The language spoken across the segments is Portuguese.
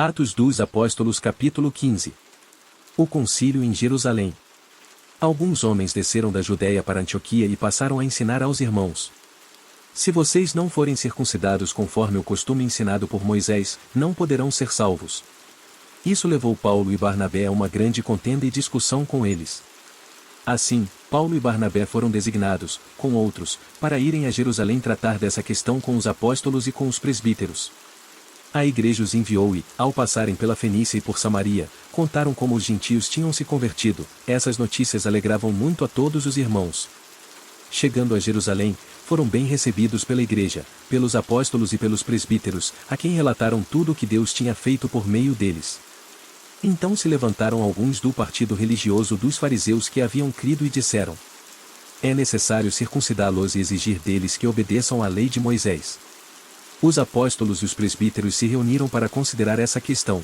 Atos dos Apóstolos capítulo 15. O concílio em Jerusalém. Alguns homens desceram da Judéia para Antioquia e passaram a ensinar aos irmãos: se vocês não forem circuncidados conforme o costume ensinado por Moisés, não poderão ser salvos. Isso levou Paulo e Barnabé a uma grande contenda e discussão com eles. Assim, Paulo e Barnabé foram designados, com outros, para irem a Jerusalém tratar dessa questão com os apóstolos e com os presbíteros. A igreja os enviou e, ao passarem pela Fenícia e por Samaria, contaram como os gentios tinham se convertido. Essas notícias alegravam muito a todos os irmãos. Chegando a Jerusalém, foram bem recebidos pela igreja, pelos apóstolos e pelos presbíteros, a quem relataram tudo o que Deus tinha feito por meio deles. Então se levantaram alguns do partido religioso dos fariseus que haviam crido e disseram: é necessário circuncidá-los e exigir deles que obedeçam à lei de Moisés. Os apóstolos e os presbíteros se reuniram para considerar essa questão.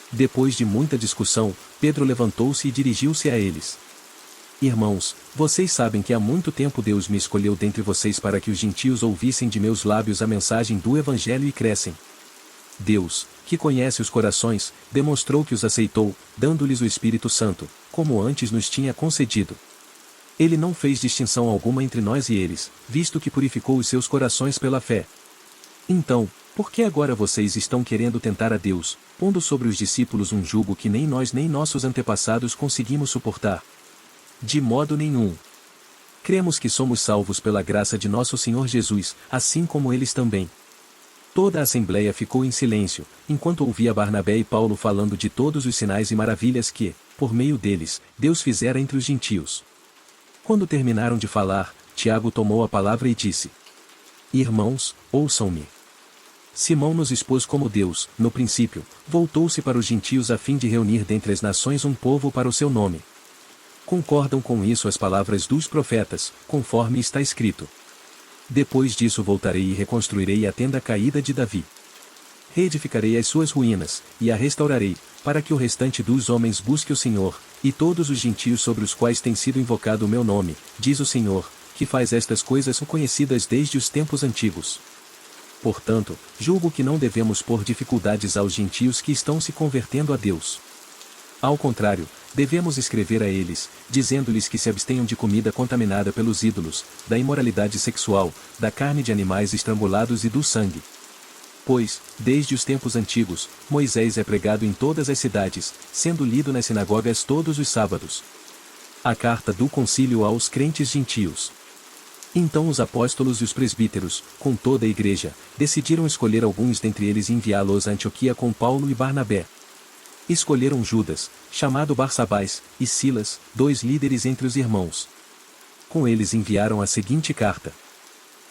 Depois de muita discussão, Pedro levantou-se e dirigiu-se a eles: irmãos, vocês sabem que há muito tempo Deus me escolheu dentre vocês para que os gentios ouvissem de meus lábios a mensagem do Evangelho e crescem. Deus, que conhece os corações, demonstrou que os aceitou, dando-lhes o Espírito Santo, como antes nos tinha concedido. Ele não fez distinção alguma entre nós e eles, visto que purificou os seus corações pela fé. Então, por que agora vocês estão querendo tentar a Deus, pondo sobre os discípulos um jugo que nem nós nem nossos antepassados conseguimos suportar? De modo nenhum. Cremos que somos salvos pela graça de nosso Senhor Jesus, assim como eles também. Toda a assembleia ficou em silêncio, enquanto ouvia Barnabé e Paulo falando de todos os sinais e maravilhas que, por meio deles, Deus fizera entre os gentios. Quando terminaram de falar, Tiago tomou a palavra e disse: irmãos, ouçam-me. Simão nos expôs como Deus, no princípio, voltou-se para os gentios a fim de reunir dentre as nações um povo para o seu nome. Concordam com isso as palavras dos profetas, conforme está escrito: depois disso voltarei e reconstruirei a tenda caída de Davi. Reedificarei as suas ruínas, e a restaurarei, para que o restante dos homens busque o Senhor, e todos os gentios sobre os quais tem sido invocado o meu nome, diz o Senhor, que faz estas coisas conhecidas desde os tempos antigos. Portanto, julgo que não devemos pôr dificuldades aos gentios que estão se convertendo a Deus. Ao contrário, devemos escrever a eles, dizendo-lhes que se abstenham de comida contaminada pelos ídolos, da imoralidade sexual, da carne de animais estrangulados e do sangue. Pois, desde os tempos antigos, Moisés é pregado em todas as cidades, sendo lido nas sinagogas todos os sábados. A carta do concílio aos crentes gentios. Então os apóstolos e os presbíteros, com toda a igreja, decidiram escolher alguns dentre eles e enviá-los a Antioquia com Paulo e Barnabé. Escolheram Judas, chamado Barsabás, e Silas, 2 líderes entre os irmãos. Com eles enviaram a seguinte carta: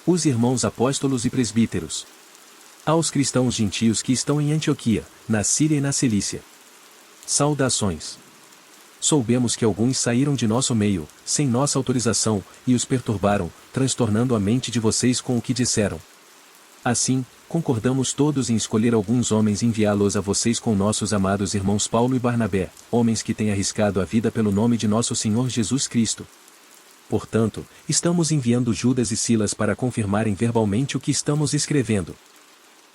os irmãos apóstolos e presbíteros. Aos cristãos gentios que estão em Antioquia, na Síria e na Cilícia. Saudações. Soubemos que alguns saíram de nosso meio, sem nossa autorização, e os perturbaram, transtornando a mente de vocês com o que disseram. Assim, concordamos todos em escolher alguns homens e enviá-los a vocês com nossos amados irmãos Paulo e Barnabé, homens que têm arriscado a vida pelo nome de nosso Senhor Jesus Cristo. Portanto, estamos enviando Judas e Silas para confirmarem verbalmente o que estamos escrevendo.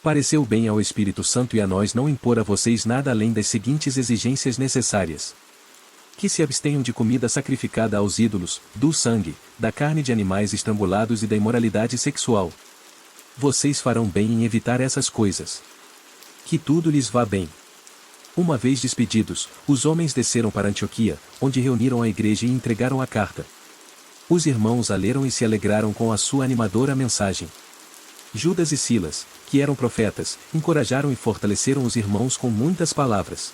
Pareceu bem ao Espírito Santo e a nós não impor a vocês nada além das seguintes exigências necessárias: que se abstenham de comida sacrificada aos ídolos, do sangue, da carne de animais estrangulados e da imoralidade sexual. Vocês farão bem em evitar essas coisas. Que tudo lhes vá bem. Uma vez despedidos, os homens desceram para Antioquia, onde reuniram a igreja e entregaram a carta. Os irmãos a leram e se alegraram com a sua animadora mensagem. Judas e Silas, que eram profetas, encorajaram e fortaleceram os irmãos com muitas palavras.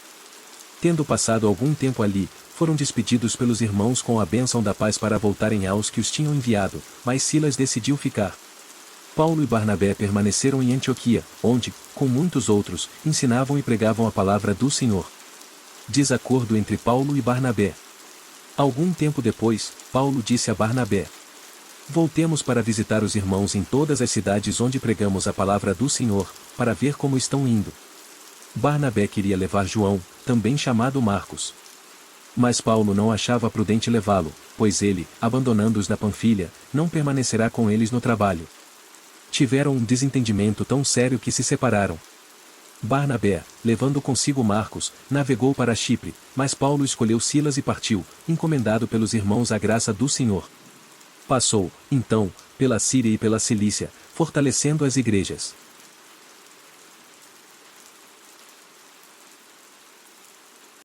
Tendo passado algum tempo ali, foram despedidos pelos irmãos com a bênção da paz para voltarem aos que os tinham enviado, mas Silas decidiu ficar. Paulo e Barnabé permaneceram em Antioquia, onde, com muitos outros, ensinavam e pregavam a palavra do Senhor. Desacordo entre Paulo e Barnabé. Algum tempo depois, Paulo disse a Barnabé: voltemos para visitar os irmãos em todas as cidades onde pregamos a palavra do Senhor, para ver como estão indo. Barnabé queria levar João, também chamado Marcos. Mas Paulo não achava prudente levá-lo, pois ele, abandonando-os na Panfilha, não permanecerá com eles no trabalho. Tiveram um desentendimento tão sério que se separaram. Barnabé, levando consigo Marcos, navegou para Chipre, mas Paulo escolheu Silas e partiu, encomendado pelos irmãos à graça do Senhor. Passou, então, pela Síria e pela Cilícia, fortalecendo as igrejas.